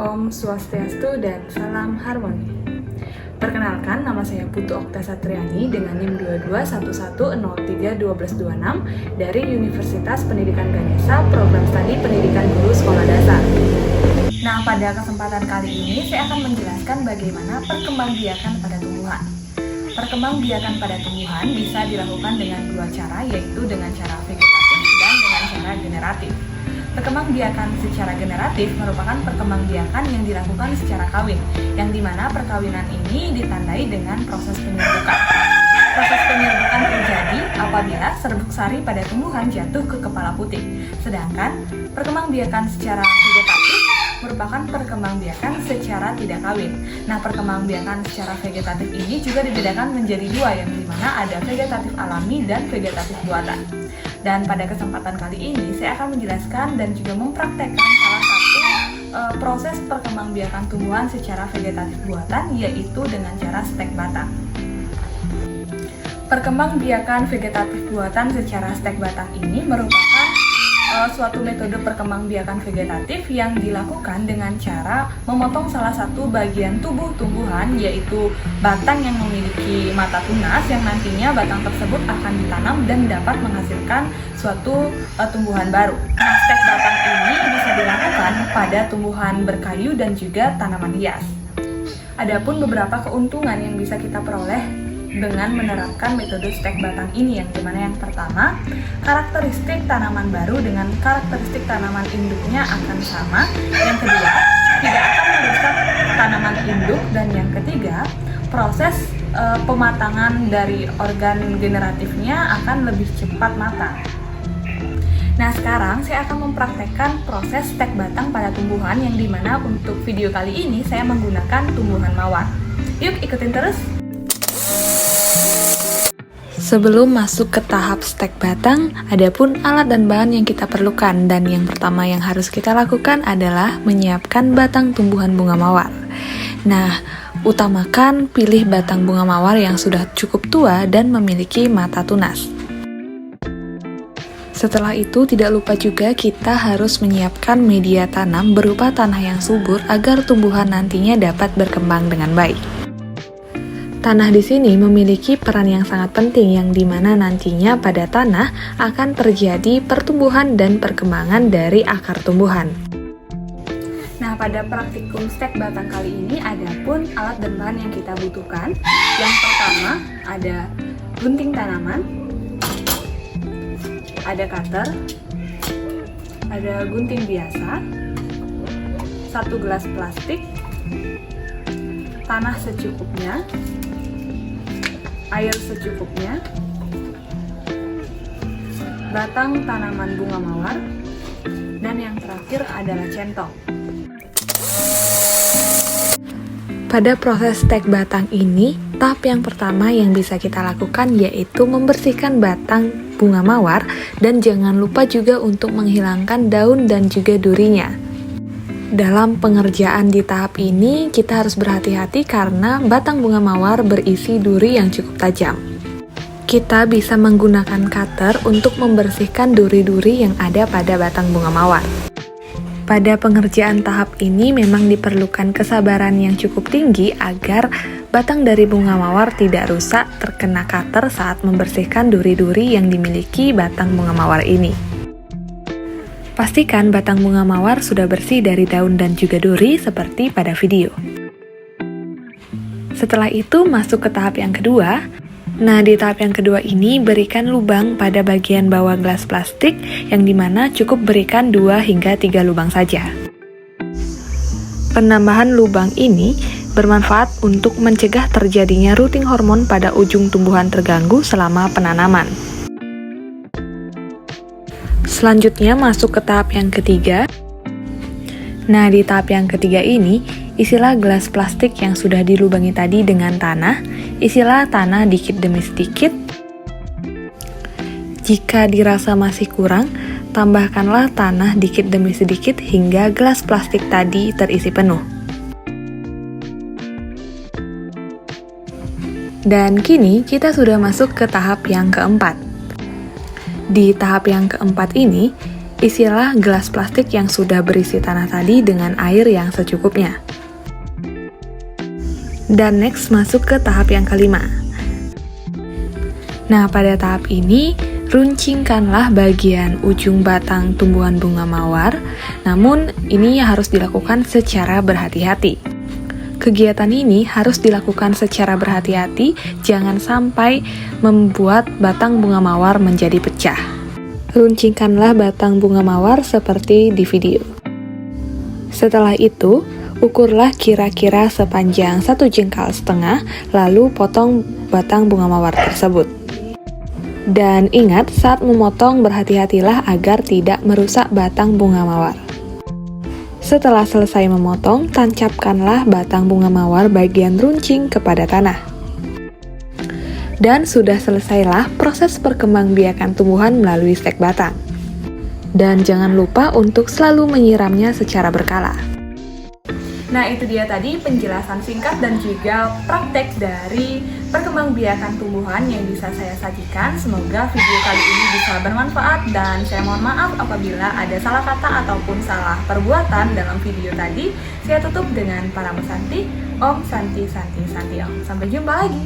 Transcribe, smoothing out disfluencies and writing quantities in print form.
Om Swastiastu dan salam harmoni. Perkenalkan, nama saya Putu Okta Satriani dengan NIM 2211031226 dari Universitas Pendidikan Ganesha, Program Studi Pendidikan Guru Sekolah Dasar. Nah, pada kesempatan kali ini saya akan menjelaskan bagaimana perkembangbiakan pada tumbuhan. Perkembangbiakan pada tumbuhan bisa dilakukan dengan dua cara, yaitu dengan cara vegetatif dan dengan cara generatif. Perkembangbiakan secara generatif merupakan perkembangbiakan yang dilakukan secara kawin, yang dimana perkawinan ini ditandai dengan proses penyerbukan. Proses penyerbukan terjadi apabila serbuk sari pada tumbuhan jatuh ke kepala putih, sedangkan perkembangbiakan secara vegetatif merupakan perkembangbiakan secara tidak kawin. Nah, perkembangbiakan secara vegetatif ini juga dibedakan menjadi dua, yang dimana ada vegetatif alami dan vegetatif buatan. Dan pada kesempatan kali ini saya akan menjelaskan dan juga mempraktekkan salah satu proses perkembangbiakan tumbuhan secara vegetatif buatan, yaitu dengan cara stek batang. Perkembangbiakan vegetatif buatan secara stek batang ini merupakan suatu metode perkembangbiakan vegetatif yang dilakukan dengan cara memotong salah satu bagian tubuh tumbuhan, yaitu batang yang memiliki mata tunas, yang nantinya batang tersebut akan ditanam dan dapat menghasilkan suatu tumbuhan baru. Nah, stek batang ini bisa dilakukan pada tumbuhan berkayu dan juga tanaman hias. Adapun beberapa keuntungan yang bisa kita peroleh dengan menerapkan metode stek batang ini, yang dimana yang pertama, karakteristik tanaman baru dengan karakteristik tanaman induknya akan sama. Yang kedua, tidak akan merusak tanaman induk. Dan yang ketiga, proses pematangan dari organ generatifnya akan lebih cepat matang. Nah, sekarang saya akan mempraktekkan proses stek batang pada tumbuhan, yang dimana untuk video kali ini saya menggunakan tumbuhan mawar. Yuk ikutin terus! Sebelum masuk ke tahap stek batang, ada pun alat dan bahan yang kita perlukan. Dan yang pertama yang harus kita lakukan adalah menyiapkan batang tumbuhan bunga mawar. Nah, utamakan pilih batang bunga mawar yang sudah cukup tua dan memiliki mata tunas. Setelah itu, tidak lupa juga kita harus menyiapkan media tanam berupa tanah yang subur agar tumbuhan nantinya dapat berkembang dengan baik. Tanah di sini memiliki peran yang sangat penting, yang dimana nantinya pada tanah akan terjadi pertumbuhan dan perkembangan dari akar tumbuhan. Nah, pada praktikum stek batang kali ini ada pun alat dan bahan yang kita butuhkan. Yang pertama ada gunting tanaman, ada cutter, ada gunting biasa, 1 gelas plastik, tanah secukupnya, air secukupnya, batang tanaman bunga mawar, dan yang terakhir adalah centong. Pada proses stek batang ini, tahap yang pertama yang bisa kita lakukan yaitu membersihkan batang bunga mawar, dan jangan lupa juga untuk menghilangkan daun dan juga durinya. Dalam pengerjaan di tahap ini, kita harus berhati-hati karena batang bunga mawar berisi duri yang cukup tajam. Kita bisa menggunakan cutter untuk membersihkan duri-duri yang ada pada batang bunga mawar. Pada pengerjaan tahap ini memang diperlukan kesabaran yang cukup tinggi agar batang dari bunga mawar tidak rusak terkena cutter saat membersihkan duri-duri yang dimiliki batang bunga mawar ini. Pastikan batang bunga mawar sudah bersih dari daun dan juga duri seperti pada video. Setelah itu masuk ke tahap yang kedua. Nah, di tahap yang kedua ini berikan lubang pada bagian bawah gelas plastik, yang dimana cukup berikan 2 hingga 3 lubang saja. Penambahan lubang ini bermanfaat untuk mencegah terjadinya rooting hormon pada ujung tumbuhan terganggu selama penanaman. Selanjutnya masuk ke tahap yang ketiga. Nah, di tahap yang ketiga ini, isilah gelas plastik yang sudah dilubangi tadi dengan tanah. Isilah tanah dikit demi sedikit. Jika dirasa masih kurang, tambahkanlah tanah dikit demi sedikit hingga gelas plastik tadi terisi penuh. Dan kini kita sudah masuk ke tahap yang keempat. Di tahap yang keempat ini, isilah gelas plastik yang sudah berisi tanah tadi dengan air yang secukupnya. Dan next masuk ke tahap yang kelima. Nah, pada tahap ini, runcingkanlah bagian ujung batang tumbuhan bunga mawar, namun ini harus dilakukan secara berhati-hati. Kegiatan ini harus dilakukan secara berhati-hati, jangan sampai membuat batang bunga mawar menjadi pecah. Runcingkanlah batang bunga mawar seperti di video. Setelah itu, ukurlah kira-kira sepanjang 1,5 jengkal, lalu potong batang bunga mawar tersebut. Dan ingat, saat memotong berhati-hatilah agar tidak merusak batang bunga mawar. Setelah selesai memotong, tancapkanlah batang bunga mawar bagian runcing kepada tanah. Dan sudah selesailah proses perkembangbiakan tumbuhan melalui stek batang. Dan jangan lupa untuk selalu menyiramnya secara berkala. Nah, itu dia tadi penjelasan singkat dan juga praktek dari perkembangbiakan tumbuhan yang bisa saya sajikan. Semoga video kali ini bisa bermanfaat dan saya mohon maaf apabila ada salah kata ataupun salah perbuatan dalam video tadi. Saya tutup dengan para Santi. Om Santi Santi Santi Om. Sampai jumpa lagi.